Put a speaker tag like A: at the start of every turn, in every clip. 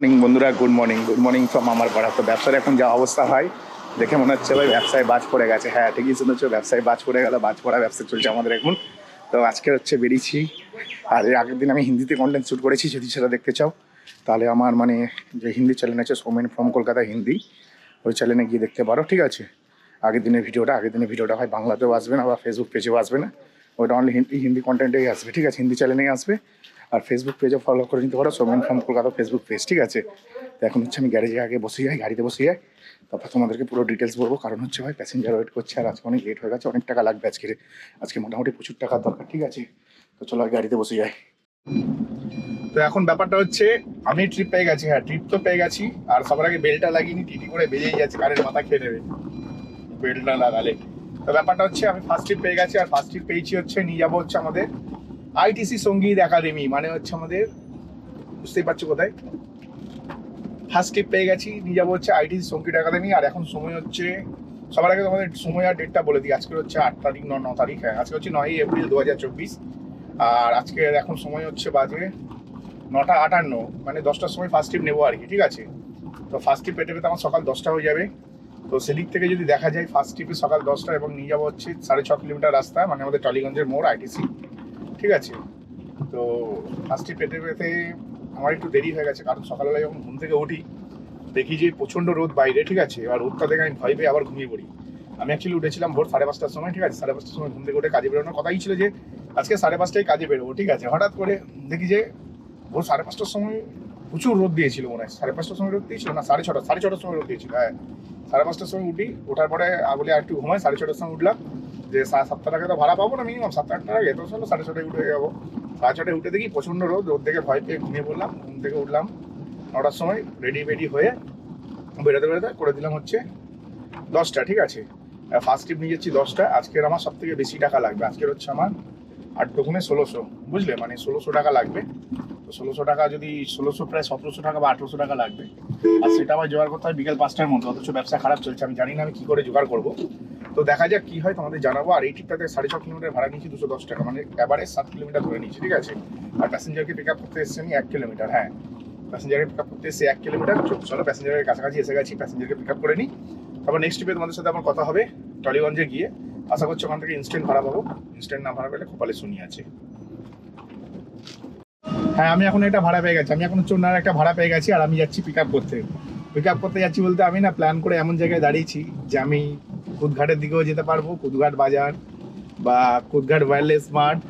A: Morning বন্ধুরা, good morning from আমার পাড়া। তো ব্যবসার এখন যা অবস্থা হয় দেখে মনে হচ্ছে ভাই ব্যবসায় বাজ পড়ে গেছে। হ্যাঁ, ঠিকই শুনেছো, ব্যবসায় বাজ পড়ে গেল, বাজ পড়া ব্যবসা চলছে আমাদের এখন। তো আজকে বেরিয়েছি। আর এর আগের দিন আমি হিন্দিতে কন্টেন্ট শ্যুট করেছি, যদি সেটা দেখতে চাও তাহলে আমার যে হিন্দি চ্যানেল আছে সোমেন ফ্রম কলকাতা হিন্দি, ওই চ্যানেলে গিয়ে দেখতে পারো। ঠিক আছে, আগের দিনের ভিডিওটা হয় বাংলাতেও আসবে না বা ফেসবুক পেজেও আসবে না, ওইটা অনলি হিন্দি কন্টেন্টেই আসবে। ঠিক আছে, হিন্দি চ্যানেলেই আসবে। আর ফেসবুক পেজও ফলো করে নিতে পারো, Somen from Kolkata Facebook page. ঠিক আছে, তো এখন আমি গ্যারেজে আগে বসে যাই, গাড়িতে বসে যাই, তারপর তোমাদেরকে পুরো ডিটেলস বলবো। কারণ ভাই প্যাসেঞ্জার ওয়েট করছে, আর আজকে অনেক লেট হয়ে গেছে, অনেক টাকা লাগবে আজকে মোটামুটি প্রচুর টাকার দরকার। ঠিক আছে, তো চলো গাড়িতে বসে যাই। তো এখন ব্যাপারটা হচ্ছে, আমি ট্রিপ পেয়ে গেছি। হ্যাঁ, ট্রিপ তো পেয়ে গেছি। আর সবার আগে বেলটা লাগিয়ে টিটি করে বেরিয়ে যাচ্ছে, কারের মাথা খেয়ে নেবে বেলটা লাগালে। তো ব্যাপারটা হচ্ছে, আমি ফার্স্ট ট্রিপ পেয়ে গেছি। আর ফার্স্ট ট্রিপ পেয়েছি নিয়ে যাবো আমাদের আইটিসি সঙ্গীত একাডেমি, মানে আমাদের, বুঝতেই পারছো কোথায়। ফার্স্ট ট্রিপ পেয়ে গেছি, নিয়ে যাবো আইটিসি সঙ্গীত একাডেমি। আর এখন সময় সবার আগে তোমাদের সময় আর ডেটটা বলে দিই। আজকে 8 তারিখ, 9 তারিখ। হ্যাঁ, আজকে 9 এপ্রিল 2024। আর আজকে এখন সময় বাজে 9:58, মানে 10টার সময় ফার্স্ট ট্রিপ নেবো আর কি। ঠিক আছে, তো ফার্স্ট ট্রিপ পেতে পেতে আমার সকাল 10টা হয়ে যাবে। তো সেদিক থেকে যদি দেখা যায়, ফার্স্ট ট্রিপে সকাল 10টা, এবং নিয়ে যাবো 6.5 কিলোমিটার রাস্তা, মানে আমাদের টালিগঞ্জের মোড় আইটিসি। ঠিক আছে, তো ফার্স্ট ট্রিপ পেতে পেতে আমার একটু দেরি হয়ে গেছে, কারণ সকালবেলা যখন ঘুম থেকে উঠি দেখি যে প্রচণ্ড রোদ বাইরে। ঠিক আছে, এবার রোদটা দেখে আমি ভয় পেয়ে আবার ঘুমিয়ে পড়ি। আমি অ্যাকচুয়ালি উঠেছিলাম ভোর 5:30টার সময়। ঠিক আছে, 5:30টার সময় ঘুম থেকে উঠে কাজে বেরোনোর কথাই ছিল যে আজকে 5:30টায় কাজে বেরোবো। ঠিক আছে, হঠাৎ করে দেখি যে ভোর 5:30টার সময় প্রচুর রোদ দিয়েছিল, মনে হয় 5:30টার সময় রোদ দিয়েছিল না, 6:30টার সময় রোদ দিয়েছিল। হ্যাঁ, 5:30টার সময় উঠি, ওঠার পরে বলে আর একটু ঘুমাই। 6:30টার সময় উঠলাম, যে 7টা টাকা তো ভাড়া পাবো না মিনিমাম, 7-8টার আগে, তো চলো 6:30টায় উঠে যাবো। 6:30টায় উঠে দেখি প্রচণ্ড রোদ দেখে ভয় পেয়ে ঘুমিয়ে পড়লাম। ঘুম থেকে উঠলাম 9টার সময়, রেডি হয়ে বেরোতে করে দিলাম 10টা। ঠিক আছে, ফার্স্ট ট্রিপ নিয়ে যাচ্ছি 10টা। আজকের আমার সব থেকে বেশি টাকা লাগবে। আজকের আমার 8 দুগুণে 1600, বুঝলে, মানে 1600 টাকা লাগবে। তো 1600 টাকা, যদি 1600 প্রায় 1700 টাকা বা 1800 টাকা লাগবে। আর সেটা আমার জোগাড় করতে হয় বিকেল 5টার মধ্যে। অথচ ব্যবসা খারাপ চলছে, আমি জানি না আমি কি করে জোগাড় করবো। তো দেখা যাক কি হয়, তোমাদের জানাবো। আর এই ট্রিপটাতে 6.5 কিলোমিটার ভাড়া নিয়েছি 210 টাকা, মানে এবারে 7 কিলোমিটার ধরে নিয়েছি। ঠিক আছে, আর প্যাসেঞ্জারকে পিক আপ করতে এসেছি আমি 1 কিলোমিটার। হ্যাঁ, প্যাসেঞ্জারকে পিক আপ করতে এসে 1 কিলোমিটার। চলো প্যাসেঞ্জারের কাছাকাছি এসে গেছি, প্যাসেঞ্জারকে পিক আপ করে নিই। তারপর নেক্সট ট্রিপে তোমাদের সাথে আমার কথা হবে টালিগঞ্জে গিয়ে। আশা করছি ওখান থেকে ইনস্ট্যান্ট ভাড়া পাবো। ইনস্ট্যান্ট না ভাড়া পেলে কপালে শুনি আছে। হ্যাঁ, আমি এখন একটা ভাড়া পেয়ে গেছি। আমি এখন চন্নার একটা ভাড়া পেয়ে গেছি, আর আমি যাচ্ছি পিক আপ করতে যাচ্ছি বলতে, আমি না প্ল্যান করে এমন জায়গায় দাঁড়িয়েছি যে আমি কুদঘাটের দিকেও যেতে পারবো, কুদঘাট বাজার বা কুদঘাট ওয়্যারলেস মার্ট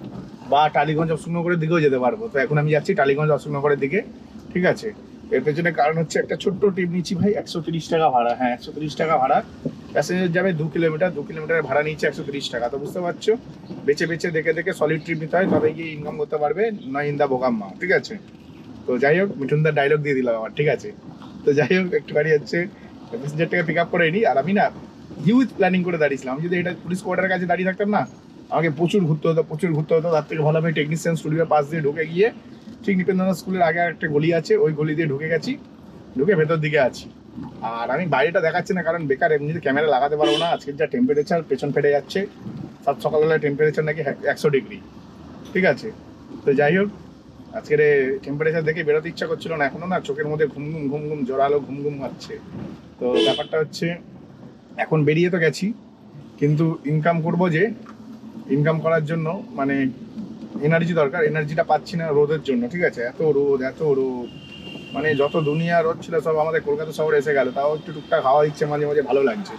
A: বা টালিগঞ্জ অশোকনগরের দিকেও যেতে পারবো। তো এখন আমি যাচ্ছি টালিগঞ্জ অশোকনগরের দিকে। ঠিক আছে, এর পেছনে কারণ একটা ছোট্ট ট্রিপ নিচ্ছি ভাই, 130 টাকা ভাড়া। হ্যাঁ, 130 টাকা ভাড়া। প্যাসেঞ্জার যাবে 2 কিলোমিটার, 2 কিলোমিটারের ভাড়া নিচ্ছে 130 টাকা। তো বুঝতে পারছো, বেছে দেখে সলিড ট্রিপ নিতে হয়, তবে গিয়ে ইনকাম করতে পারবে, নয় ইন দা বোকাম্মা। ঠিক আছে, তো যাই হোক, মিঠুনদার ডায়লগ দিয়ে দিলাম আমার। ঠিক আছে, তো যাই হোক, একটুখানি প্যাসেঞ্জারটাকে পিক আপ করে নিই। আর আমি না হিউজ প্ল্যানিং করে দাঁড়িয়েছিলাম। আমি যদি এটা পুলিশ কোয়ার্টারের কাছে দাঁড়িয়ে থাকতাম না, আমাকে প্রচুর ঘুরতে হতো। তার থেকে ভালো আমি টেকনিশিয়ান স্টুডিওর পাশ দিয়ে ঢুকে গিয়ে, ঠিক নিপেন্দ্রনাথ স্কুলের আগে একটা গলি আছে, ওই গলি দিয়ে ঢুকে গেছি, ঢুকে ভেতর দিকে আছি। আর আমি বাইরেটা দেখাচ্ছি না, কারণ বেকার, এমনিতে ক্যামেরা লাগাতে পারবো না। আজকের যা টেম্পারেচার, পেছন ফেটে যাচ্ছে। সকালবেলায় টেম্পারেচার নাকি 100 ডিগ্রি। ঠিক আছে, তো যাই হোক, আজকের টেম্পারেচার দেখে বেরোতে ইচ্ছা করছিল না। এখনো না চোখের মধ্যে ঘুম জোরালো ঘুম হচ্ছে। তো ব্যাপারটা এখন বেরিয়ে তো গেছি, কিন্তু ইনকাম করব, যে ইনকাম করার জন্য মানে এনার্জি দরকার। এনার্জিটা পাচ্ছি না রোদের জন্য। ঠিক আছে, এত রোদ, মানে যত দুনিয়া রোদ ছিল সব আমাদের কলকাতা শহরে এসে গেল। তাও একটু টুকটাক হাওয়া দিচ্ছে মাঝে মাঝে, ভালো লাগছে।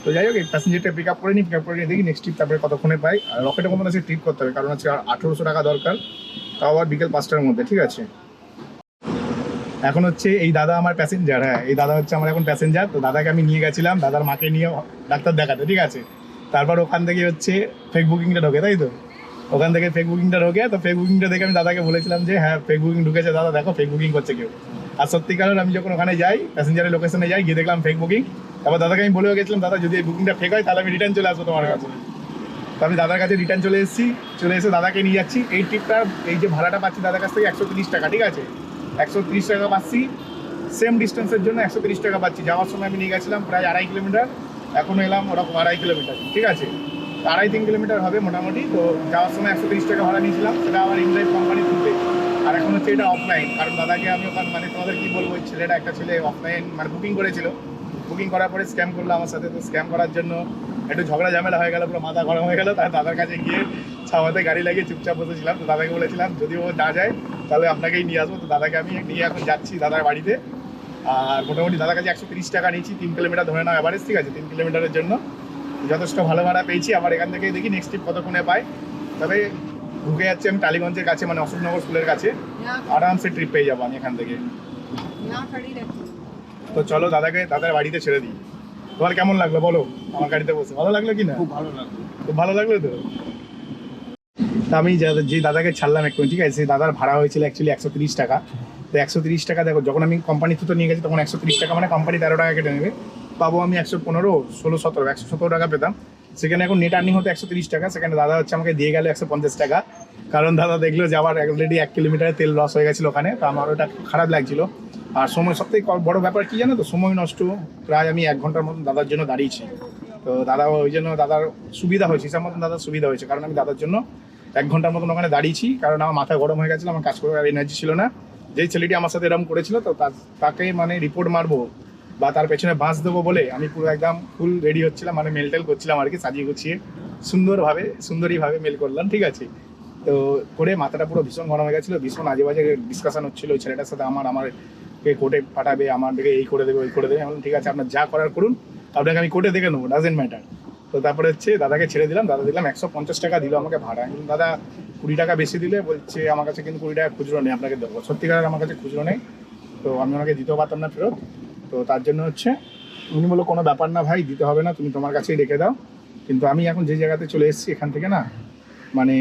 A: তো যাই হোক, এই প্যাসেঞ্জারটা পিক আপ করে নিই, দেখি নেক্সট ট্রিপ তারপরে কতক্ষণে পাই। আর রকেটের মতন আছে ট্রিপ করতে হবে, কারণ 1800 টাকা দরকার, তাও আবার বিকেল 5টার মধ্যে। ঠিক আছে, এখন এই দাদা আমার প্যাসেঞ্জার। হ্যাঁ, এই দাদা আমার এখন প্যাসেঞ্জার। তো দাদাকে আমি নিয়ে গেছিলাম দাদার মাকে নিয়ে ডাক্তার দেখাতে। ঠিক আছে, তারপর ওখান থেকে ফেক বুকিংটা ঢোকে, তাই তো ওখান থেকে ফেক বুকিংটা ঢোকে। তো ফেক বুকিংটা দেখে আমি দাদাকে বলেছিলাম যে হ্যাঁ, ফেক বুকিং ঢুকেছে দাদা, দেখো ফেক বুকিং করছে কেউ। আর সত্যিকারের আমি যখন ওখানে যাই, প্যাসেঞ্জারের লোকেশনে যাই, গিয়ে দেখলাম ফেক বুকিং। তারপর দাদাকে আমি বলেও গেছিলাম, দাদা যদি এই বুকিংটা ফেক হয় তাহলে আমি রিটার্ন চলে আসবো তোমার কাছে। তো আমি দাদার কাছে রিটার্ন চলে এসে দাদাকে নিয়ে যাচ্ছি। এই ট্রিপটার এই যে ভাড়াটা পাচ্ছি দাদার কাছ থেকে 130 টাকা। ঠিক আছে, 130 টাকা পাচ্ছি। সেম ডিস্টেন্সের জন্য 130 টাকা পাচ্ছি। যাওয়ার সময় আমি নিয়ে গেছিলাম প্রায় 2.5 কিলোমিটার, এখন এলাম ওরকম 2.5 কিলোমিটার। ঠিক আছে, 2.5-3 কিলোমিটার হবে মোটামুটি। তো যাওয়ার সময় 130 টাকা ভাড়া নিয়েছিলাম, সেটা আমার ইনড্রাইভ কোম্পানি তুলবে। আর এখন হচ্ছে এটা অফলাইন, কারণ দাদাকে আমি ওখানে মানে তোমাদের কি বলবো, ওই ছেলেটা একটা ছেলে অফলাইন মানে বুকিং করেছিল, বুকিং করার পরে স্ক্যাম করলো আমার সাথে। তো স্ক্যাম করার জন্য একটু ঝগড়া ঝামেলা হয়ে গেল, পুরো মাথা গরম হয়ে গেল। তাই দাদার কাছে গিয়ে ছাওয়াতে গাড়ি লাগিয়ে চুপচাপ বসেছিলাম। তো দাদাকে বলেছিলাম যদি ও না যায় তাহলে আপনাকেই নিয়ে আসবো। তো দাদাকে আমি নিয়ে এখন যাচ্ছি দাদার বাড়িতে। আর মোটামুটি দাদার কাছে 130 টাকা নিয়েছি, 3 কিলোমিটার ধরে নাও অ্যাভারেজ, ঠিক আছে? 3 কিলোমিটারের জন্য যথেষ্ট ভালো ভাড়া পেয়েছি। আবার এখান থেকে দেখি নেক্সট ট্রিপ কতক্ষণে পাই। তবে ঢুকে যাচ্ছি আমি টালিগঞ্জের কাছে, মানে অশোকনগর স্কুলের কাছে, আরামসে ট্রিপ পেয়ে যাবো আমি এখান থেকে। তো চলো দাদার বাড়িতে ছেড়ে দিই। তোমার কেমন লাগলো বলো আমার গাড়িতে বসে? ভালো লাগলো কি না?
B: খুব ভালো লাগলো।
A: খুব ভালো লাগলো তো। আমি যে দাদাকে ছাড়লাম একটু, ঠিক আছে, সেই দাদার ভাড়া হয়েছিল অ্যাকচুয়ালি 130 টাকা। তো 130 টাকা দেখো, যখন আমি কোম্পানি থ্রুতে নিয়ে গেছি তখন 130 টাকা মানে কোম্পানি 13 টাকা কেটে নেবে, পাবো আমি 115, 16, 17, 117 টাকা পেতাম। সেখানে এখন নেট আর্নিং হতো 130 টাকা, সেখানে দাদা হচ্ছে আমাকে দিয়ে গেল 150 টাকা। কারণ দাদা দেখলো যে আবার অলরেডি 1 কিলোমিটারে তেল লস হয়ে গেছিলো ওখানে। তো আমার ওটা খারাপ লাগছিল। আর সময় সবথেকে বড় ব্যাপার কি জানো তো, সময় নষ্ট। প্রায় আমি 1 ঘন্টার মতন দাদার জন্য দাঁড়িয়েছি। তো দাদা ওই জন্য দাদার সুবিধা হয়েছে, হিসাব মতন দাদার সুবিধা হয়েছে, কারণ আমি দাদার জন্য 1 ঘন্টার মতন ওখানে দাঁড়িয়েছি। কারণ আমার মাথা গরম হয়ে গেছিলো, আমার কাজ করার আর এনার্জি ছিল না। যেই ছেলেটি আমার সাথে এরকম করেছিল, তো তাকে মানে রিপোর্ট মারবো বা তার পেছনে বাঁশ দেবো বলে আমি পুরো একদম ফুল রেডি হচ্ছিলাম, মানে মেল টেল করছিলাম আর কি, সাজিয়ে গুছিয়ে সুন্দরীভাবে মেল করলাম, ঠিক আছে? তো করে মাথাটা পুরো ভীষণ গরম হয়ে গেছিলো, ভীষণ আজে বাজে ডিসকাশন হচ্ছিলো ওই ছেলেটার সাথে। আমাকে কোর্টে পাঠাবে, আমার দিকে এই করে দেবে ওই করে দেবে। আমি বললাম ঠিক আছে আপনার যা করার করুন, আপনাকে আমি কোর্টে দেখে নেবো, ডাজেন্ট ম্যাটার। তো তারপরে হচ্ছে দাদাকে ছেড়ে দিলাম, দাদা দিলাম 150 টাকা দিল আমাকে ভাড়া। আমি দাদা 20 টাকা বেশি দিলে, বলছে আমার কাছে কিন্তু 20 টাকা খুচরো নেই, আপনাকে দেবো। সত্যিকার আমার কাছে খুচরো নেই, তো আমি ওনাকে দিতেও পারতাম না ফেরত। তো তার জন্য হচ্ছে উনি বললো কোনো ব্যাপার না ভাই, দিতে হবে না, তুমি তোমার কাছেই রেখে দাও। কিন্তু আমি এখন যে জায়গাতে চলে এসেছি এখান থেকে না, মানে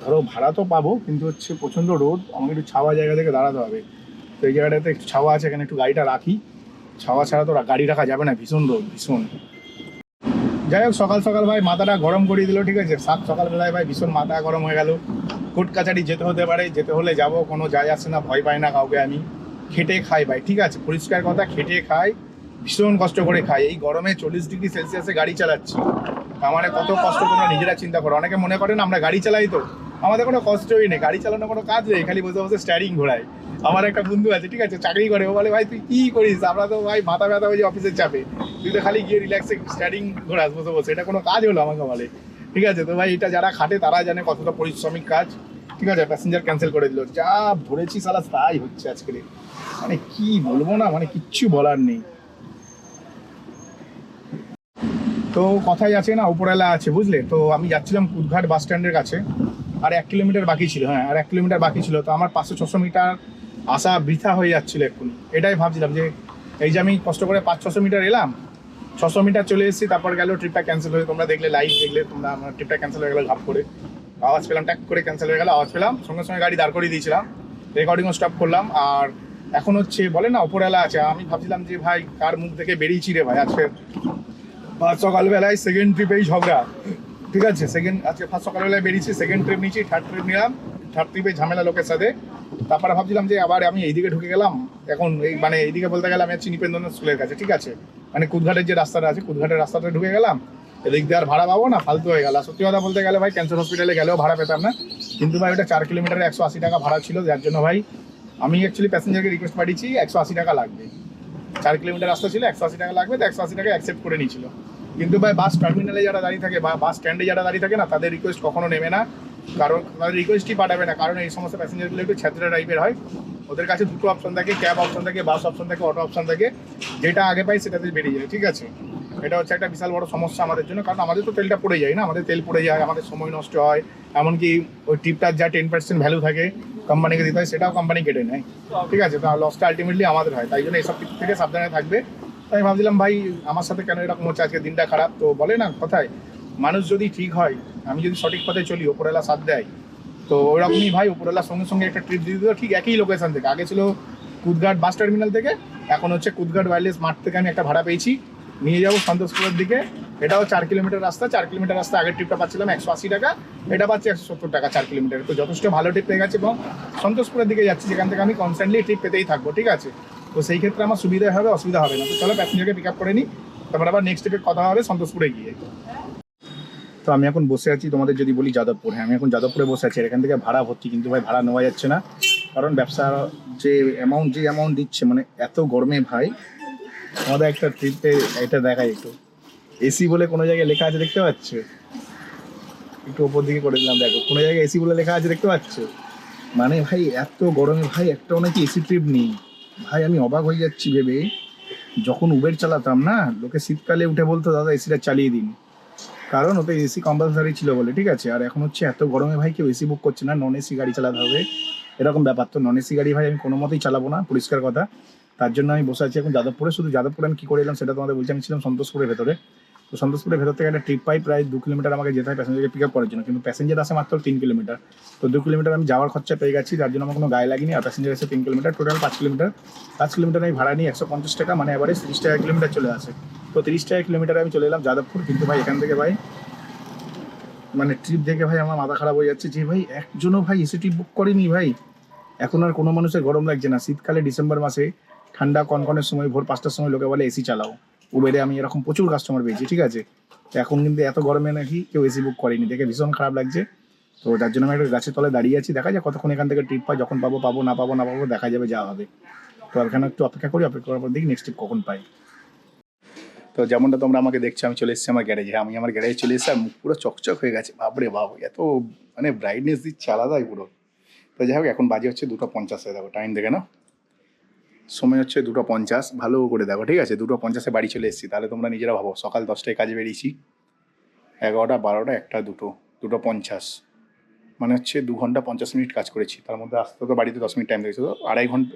A: ধরো ভাড়া তো পাবো, কিন্তু হচ্ছে প্রচণ্ড রোদ, আমাকে একটু ছাওয়া জায়গা থেকে দাঁড়াতে হবে। তো এই জায়গাটাতে একটু ছাওয়া আছে, এখানে একটু গাড়িটা রাখি। ছাওয়া ছাড়া তো গাড়ি রাখা যাবে না, ভীষণ রোদ ভীষণ। যাই হোক, সকাল সকাল ভাই মাথাটা গরম করিয়ে দিল, ঠিক আছে? সকালবেলায় ভাই ভীষণ মাথা গরম হয়ে গেল। কোর্ট কাছারি যেতে হতে পারে, যেতে হলে যাব, কোনো যায় আসে না, ভয় পাই না কাউকে। আমি খেটে খাই ভাই, ঠিক আছে? পরিষ্কার কথা, খেটে খাই, ভীষণ কষ্ট করে খাই। এই গরমে 40 ডিগ্রি সেলসিয়াসে গাড়ি চালাচ্ছি, আমার কত কষ্ট তোমরা নিজেরা চিন্তা করো। অনেকে মনে করেন আমরা গাড়ি চালাই, তো আমাদের কোনো কষ্টই নেই, গাড়ি চালানোর কোনো কাজ নেই, খালি বসে বসে স্টারিং ঘোরায়। আমার একটা বন্ধু আছে, ঠিক আছে, চাকরি করে, ও বলে ভাই তুই কি করিস? আমরা তো ভাই মাথা ব্যথা হয়ে যায় অফিসের চাপে, তুই তো খালি গিয়ে রিল্যাক্সে স্টারিং ঘোরাস বসে বসে, এটা কোনো কাজ হলো আমাকে বলে, ঠিক আছে? তো ভাই এটা যারা খাটে তারা জানে কতটা পরিশ্রমিক কাজ, ঠিক আছে? প্যাসেঞ্জার ক্যান্সেল করে দিল, যা ধরেছি সালা তাই হচ্ছে আজকে, মানে কি বলবো না, মানে কিচ্ছু বলার নেই। তো কথাই আছে না, উপরওয়ালা আছে, বুঝলে? তো আমি যাচ্ছিলাম কুদঘাট বাস স্ট্যান্ডের কাছে, আর 1 কিলোমিটার বাকি ছিল। হ্যাঁ, আর 1 কিলোমিটার বাকি ছিল। তো আমার 500-600 মিটার আসা বৃথা হয়ে যাচ্ছিল এক্ষুনি। এটাই ভাবছিলাম যে এই যে আমি কষ্ট করে 500-600 মিটার এলাম, 600 মিটার চলে এসেছি, তারপর গেল ট্রিপটা ক্যান্সেল হয়ে, তোমরা দেখলে, লাইভ দেখলে তোমরা, আমার ট্রিপটা ক্যান্সেল হয়ে গেল ঝাপ করে। আওয়াজ পেলাম, ট্যাক করে ক্যান্সেল হয়ে গেল, আওয়াজ পেলাম, সঙ্গে সঙ্গে গাড়ি দাঁড় করিয়ে দিয়েছিলাম, রেকর্ডিংও স্টপ করলাম। আর এখন হচ্ছে বলে না উপরওয়ালা আছে, আমি ভাবছিলাম যে ভাই কার মুখ থেকে বেরিয়েছি রে ভাই আজকে। ফার্স্ট সকালবেলায় সেকেন্ড ট্রিপেই ঝগড়া, ঠিক আছে? আজকে ফার্স্ট সকালবেলায় বেরিয়েছি, সেকেন্ড ট্রিপ নিয়েছি, থার্ড ট্রিপ নিলাম, থার্ড ট্রিপে ঝামেলা লোকের সাথে। তারপরে ভাবছিলাম যে আবার আমি এইদিকে ঢুকে গেলাম, এখন এই মানে এইদিকে বলতে গেলে আমি আছি নিপেন্দ্রনাথ স্কুলের কাছে, ঠিক আছে? মানে কুদঘাটের যে রাস্তাটা আছে, কুদঘাটের রাস্তাটা ঢুকে গেলাম, এদিক দিয়ে আর ভাড়া পাবো না, ফালতু হয়ে গেল। সত্যি কথা বলতে গেলে ভাই ক্যান্সার হসপিটালে গেলেও ভাড়া পেতাম না, কিন্তু ভাই ওটা 4 কিলোমিটারে 180 টাকা ভাড়া ছিল, যার জন্য ভাই আমি অ্যাকচুয়ালি প্যাসেঞ্জারকে রিকোয়েস্ট পাঠিয়েছি 180 টাকা লাগবে। 4 কিলোমিটার রাস্তা ছিল, 180 টাকা লাগবে, তো 180 টাকা অ্যাকসেপ্ট করে নিয়েছিল। কিন্তু ভাই বাস টার্মিনালে যারা দাঁড়িয়ে থাকে বা বাস স্ট্যান্ডে যারা দাঁড়িয়ে থাকে না, তাদের রিকোয়েস্ট কখনো নেবে না, কারণ তাদের রিকোয়েস্টই পাঠাবে না। কারণ এই সমস্ত প্যাসেঞ্জারগুলো একটু ছ্যাঁচড়া টাইপের হয়, ওদের কাছে দুটো অপশন থাকে, ক্যাব অপশন থাকে, বাস অপশন থাকে, অটো অপশন থাকে, যেটা আগে পাই সেটাতে বেরিয়ে যায়, ঠিক আছে? এটা হচ্ছে একটা বিশাল বড় সমস্যা আমাদের জন্য, কারণ আমাদের তো তেলটা পড়ে যায় না, আমাদের তেল পড়ে যায়, আমাদের সময় নষ্ট হয়, এমনকি ওই টিপটার যা 10% ভ্যালু থাকে কোম্পানিকে দিতে হয়, সেটাও কোম্পানি কেটে নেয়, ঠিক আছে? তো লসটা আলটিমেটলি আমাদের হয়, তাই জন্য এইসব থেকে সাবধানে থাকবে। তাই ভাবছিলাম ভাই আমার সাথে কেন এরকম হচ্ছে, আজকে দিনটা খারাপ। তো বলে না কথায়, মানুষ যদি ঠিক হয়, আমি যদি সঠিক পথে চলি, ওপরওয়ালা সাথ দেয়, তো ওরকমই ভাই উপরওয়ালার সঙ্গে সঙ্গে একটা ট্রিপ দিয়ে দিল, ঠিক একই লোকেশন থেকে। আগে ছিল কুদঘাট বাস টার্মিনাল থেকে, এখন হচ্ছে কুদঘাট ওয়্যারলেস মাঠ থেকে আমি একটা ভাড়া পেয়েছি, নিয়ে যাবো সন্তোষপুরের দিকে। এটাও 4 কিলোমিটার রাস্তা, 4 কিলোমিটার রাস্তা। আগের ট্রিপটা পাচ্ছিলাম 180 টাকা, এটা পাচ্ছি 170 টাকা 4 কিলোমিটার। তো যথেষ্ট ভালো ট্রিপ পেয়ে গেছে এবং সন্তোষপুরের দিকে যাচ্ছি, যেখান থেকে আমি কনস্ট্যান্টলি ট্রিপ পেতেই থাকবো, ঠিক আছে? তো সেই ক্ষেত্রে আমার সুবিধা হবে, অসুবিধা হবে না। তো চলো প্যাসেঞ্জারকে পিক আপ করে নিই, তারপর আবার নেক্সট ট্রিপে কথা হবে সন্তোষপুরে গিয়ে। তো আমি এখন বসে আছি, তোমাদের যদি বলি যাদবপুর, হ্যাঁ আমি এখন যাদবপুরে বসে আছি। এখান থেকে ভাড়া ভর্তি, কিন্তু ভাই ভাড়া নেওয়া যাচ্ছে না, কারণ ব্যবসা যে অ্যামাউন্ট দিচ্ছে, মানে এত গরমে ভাই। আমাদের একটা ট্রিপে এটা দেখাই একটু, এসি বলে কোনো জায়গায় লেখা আছে দেখতে পাচ্ছ, একটু ওপর দিকে করে দিলাম, দেখো কোনো জায়গায় এসি বলে লেখা আছে দেখতে পাচ্ছ। মানে ভাই এত গরমে ভাই একটাও নাকি এসি ট্রিপ নেই। ভাই আমি অবাক হয়ে যাচ্ছি ভেবে, যখন উবের চালাতাম না, লোকে শীতকালে উঠে বলতো দাদা এসিটা চালিয়ে দিন, কারণ ওতে এসি কম্পালসারি ছিল বলে, ঠিক আছে। আর এখন হচ্ছে এত গরমে ভাই কেউ এসি বুক করছে না, নন এসি গাড়ি চালাতে হবে, এরকম ব্যাপার। তো নন এসি গাড়ি ভাই আমি কোনো মতেই চালাবো না, পরিষ্কার কথা। তার জন্য আমি বসে আছি এখন যাদবপুরে। শুধু যাদবপুরে আমি কী করে এলাম সেটা তোমাদের বলছি। আমি ছিলাম সন্তোষপুরের ভেতরে। তো সন্তোষপুরের ভেতর থেকে একটা ট্রিপ পাই, প্রায় 2 কিলোমিটার আমাকে যেতে হয় প্যাসেঞ্জারকে পিক আপ করার জন্য, কিন্তু প্যাসেঞ্জার আসে মাত্র 3 কিলোমিটার। তো 2 কিলোমিটার আমি যাওয়ার খরচা পেয়ে গেছি, যার জন্য আমার কোনো গায়ে লাগেনি। আর প্যাসেঞ্জার এসে 3 কিলোমিটার, টোটাল 5 কিলোমিটার। 5 কিলোমিটার আমি ভাড়া নিই 150 টাকা, মানে এভারেজ 30 টাকা কিলোমিটার চলে আসে। তো 30 টাকা কিলোমিটারে আমি চলে এলাম যাদবপুর। কিন্তু ভাই এখান থেকে ভাই মানে ট্রিপ দেখে ভাই আমার মাথা খারাপ হয়ে যাচ্ছে যে ভাই একজনও ভাই এসি ট্রিপ বুক করেনি ভাই। এখন আর কোনো মানুষের গরম লাগছে না। শীতকালে ডিসেম্বর মাসে ঠান্ডা কনকনের সময় ভোর 5টার সময় লোকে বলে এসি চালাও। উবেরে আমি এরকম প্রচুর কাস্টমার পেয়েছি, ঠিক আছে। তো এখন কিন্তু এত গরমে নাকি কেউ এসি বুক করেনি, দেখে ভীষণ খারাপ লাগছে। তো যার জন্য আমি একটা গাছের তলায় দাঁড়িয়ে আছি, দেখা যায় কতক্ষণ এখান থেকে ট্রিপ পাই, যখন পাবো পাবো, না পাবো না পাবো, দেখা যাবে যা হবে। তো এখানে একটু অপেক্ষা করি, অপেক্ষা করার পর দেখি নেক্সট ট্রিপ কখন পাই। তো যেমনটা তোমরা আমাকে দেখছো, আমি চলে এসেছি আমার গ্যারেজে। আমি আমার গ্যারেজে চলে এসেছি, আর মুখ পুরো চকচক হয়ে গেছে, বাপরে বাপ, এত মানে ব্রাইটনেস দিচ্ছে আলাদাই পুরো। তো যাই হোক, এখন বাজে হচ্ছে 2:50, দেখো টাইম দেখে না, সময় হচ্ছে 2:50, ভালো করে দেখো, ঠিক আছে। 2:50 বাড়ি চলে এসেছি, তাহলে তোমরা নিজেরা ভাবো, সকাল 10টায় কাজে বেরিয়েছি, 11টা 12টা 1টা 2:50, মানে হচ্ছে 2 ঘন্টা 50 মিনিট কাজ করেছি। তার মধ্যে আসতে তো বাড়িতে 10 মিনিট টাইম লেগেছে, তো 2.5 ঘন্টা,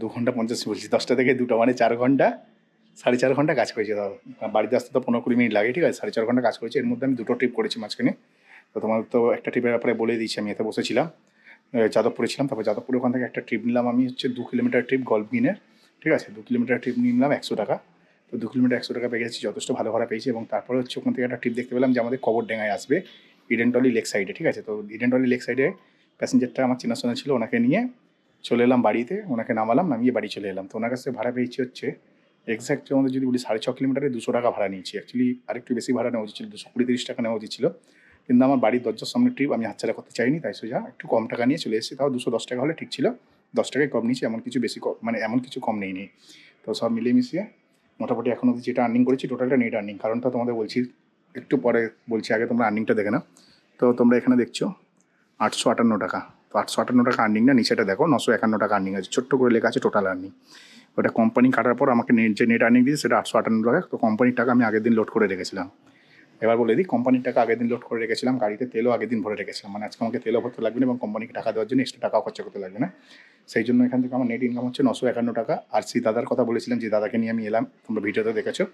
A: 2 ঘন্টা 50 বলছি, 10টা থেকে 2টা মানে 4 ঘন্টা, 4.5 ঘন্টা কাজ করেছি। ধরো বাড়িতে আসতে তো 15-20 মিনিট লাগে, ঠিক আছে। 4.5 ঘন্টা কাজ করেছি, এর মধ্যে আমি 2টো ট্রিপ করেছি মাঝখানে। তো তোমার তো একটা ট্রিপের ব্যাপারে বলে দিয়েছি, আমি এতে বসেছিলাম, যাদবপুরে ছিলাম। তারপর যাদবপুরে ওখান থেকে একটা ট্রিপ নিলাম আমি, হচ্ছে 2 কিলোমিটার ট্রিপ গল্ফ গ্রিনের, ঠিক আছে। 2 কিলোমিটার ট্রিপ নিলাম 100 টাকা। তো 2 কিলোমিটার 100 টাকা পেয়ে গেছি, যথেষ্ট ভালো ভাড়া পেয়েছি। এবং তারপরে হচ্ছে ওখান থেকে একটা ট্রিপ দেখতে পেলাম যে আমাদের কবরডাঙ্গায় আসবে, ইডেনটলি লেক সাইডে, ঠিক আছে। তো ইডেনটলি লেক সাইডে প্যাসেঞ্জারটা আমার চেনাশোনা ছিল, ওনাকে নিয়ে চলে এলাম বাড়িতে, ওনাকে নামালাম, নামিয়ে বাড়ি চলে এলাম। তো ওনার কাছে ভাড়া পেয়েছি হচ্ছে এক্স্যাক্ট আমাদের যদি বলি 6.5 কিলোমিটারে 200 টাকা ভাড়া নিয়েছি। অ্যাকচুয়ালি আরেকটু বেশি ভাড়া নেওয়া উচিত ছিল, 220-30 টাকা নেওয়া উচিত ছিল, কিন্তু আমার বাড়ির দরজার সামনে ট্রিপ, আমি হাতছাড়া করতে চাইনি, তাই সোজা একটু কম টাকা নিয়ে চলে এসেছি। তাও 210 টাকা হলে ঠিক ছিল, 10 টাকায় কম নিয়েছি, এমন কিছু বেশি মানে এমন কিছু কম নেই। তো সব মিলিয়ে মিশিয়ে মোটামুটি এখন অবধি যেটা আর্নিং করেছি, টোটালটা নেট আর্নিং। কারণটা তোমাদের বলছি একটু পরে বলছি, আগে তোমরা আর্নিংটা দেখে নাও। তো তোমরা এখানে দেখছো 858 টাকা। তো 858 টাকা আর্নিং না, নিচেটা দেখো 951 টাকা আর্নিং আছে, ছোট্ট করে লেখা আছে টোটাল আর্নিং। ওটা কোম্পানি কাটার পর আমাকে যে নেট আর্নিং দিয়েছে সেটা 858 টাকা। তো কোম্পানির টাকা আমি আগের দিন লোড করে রেখেছিলাম। এবার বলে দিই, কোম্পানির টাকা আগের দিন লোড করে রেখেছিলাম, গাড়িতে তেলও আগের দিন ভরে রেখেছিলাম, মানে আজকে আমাকে তেলও ভরতে লাগবে না এবং কোম্পানিকে টাকা দেওয়ার জন্য এক্সট্রা টাকাও খরচা করতে লাগবে না। সেই জন্য এখান থেকে আমার নেট ইনকাম হচ্ছে 951 টাকা। আর সেই দাদার কথা বলেছিলাম, যে দাদাকে নিয়ে আমি এলাম, তোমরা ভিডিওতে দেখেছো,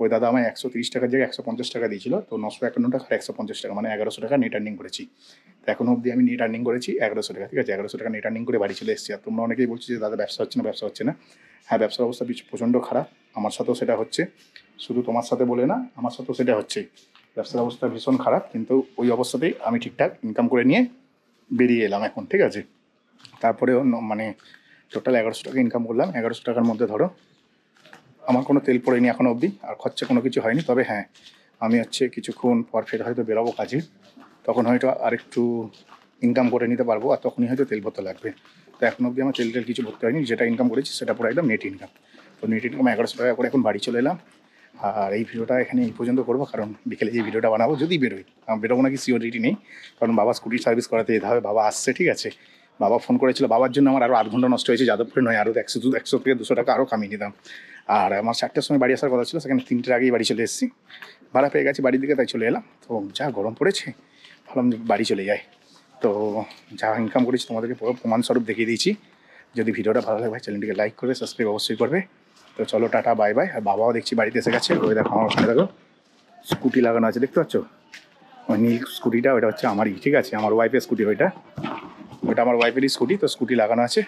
A: ওই দাদা আমায় 130 টাকার জায়গায় 150 টাকা দিয়েছিল। তো 951 টাকা আর 150 টাকা মানে 1100 টাকা নেট আর্নিং করেছি। তো এখনো অবধি আমি নেট আর্নিং করেছি 1100 টাকা, ঠিক আছে। 1100 টাকা নেট আর্নিং করে বাড়ি চলে এসেছি। আর তোমরা অনেকেই বলছি যে দাদা ব্যবসা হচ্ছে না, ব্যবসা হচ্ছে না। হ্যাঁ, ব্যবসার অবস্থা প্রচণ্ড খারাপ, আমার সাথেও সেটা হচ্ছে, শুধু তোমার সাথে বলে না, আমার সাথেও সেটা হচ্ছেই। ব্যবসার অবস্থা ভীষণ খারাপ, কিন্তু ওই অবস্থাতেই আমি ঠিকঠাক ইনকাম করে নিয়ে বেরিয়ে এলাম এখন, ঠিক আছে। তারপরেও মানে টোটাল 1100 টাকা ইনকাম করলাম। 1100 টাকার মধ্যে ধরো আমার কোনো তেল পড়েনি এখনও অবধি, আর খরচা কোনো কিছু হয়নি। তবে হ্যাঁ, আমি হচ্ছে কিছুক্ষণ পর ফের হয়তো বেরোবো কাজে, তখন হয়তো আরেকটু ইনকাম করে নিতে পারবো, আর তখনই হয়তো তেল ভরতে লাগবে। তো এখন অবধি আমার তেল কিছু ভরতে হয়নি, যেটা ইনকাম করেছি সেটা পুরো একদম নেট ইনকাম। তো নেট ইনকাম 1100 টাকা করে এখন বাড়ি চলে এলাম। আর এই ভিডিওটা এখানে এই পর্যন্ত করবো, কারণ বিকেলে যে ভিডিওটা বানাবো, যদি বেরোই, বেরোবো নাকি সিওরিটি নেই, কারণ বাবা স্কুটি সার্ভিস করাতে যেতে হবে। বাবা আসছে, ঠিক আছে। বাবা ফোন করেছিল, বাবার জন্য আমার আরও 8 ঘন্টা নষ্ট হয়েছে যাদবপুরে, নয় আরও 100 থেকে 200 টাকা আরও কামিয়ে নিতাম। আর আমার 4টার সময় বাড়ি আসার কথা ছিল, সেখানে 3টের আগেই বাড়ি চলে এসেছি, ভাড়া পেয়ে গেছি বাড়ির দিকে, তাই চলে এলাম। তো যা গরম পড়েছে, ভাবলাম বাড়ি চলে যায়। তো যা ইনকাম করেছি তোমাদেরকে পুরো প্রমাণস্বরূপ দেখিয়ে দিয়েছি। যদি ভিডিওটা ভালো লাগে ভাই, চ্যানেলটিকে লাইক করবে, সাবস্ক্রাইব অবশ্যই করবে। তো চলো, টাটা, বাই বাই। আর বাবাও দেখছি বাড়িতে এসে গেছে, ওই দেখো আমার ওখানে দেখো স্কুটি লাগানো আছে, দেখতে পাচ্ছ, ওই নীল স্কুটিটা, ওইটা হচ্ছে আমারই, ঠিক আছে, আমার ওয়াইফের স্কুটি, ওইটা আমার ওয়াইফেরই স্কুটি। তো স্কুটি লাগানো আছে,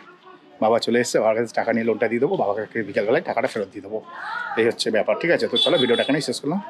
A: বাবা চলে এসছে, বাবার কাছে টাকা নিয়ে লোনটা দিয়ে দেবো, বাবাকে বিকালবেলায় টাকাটা ফেরত দিয়ে দেবো, এই হচ্ছে ব্যাপার, ঠিক আছে। তো চলো, ভিডিওটা এখানেই শেষ করলাম।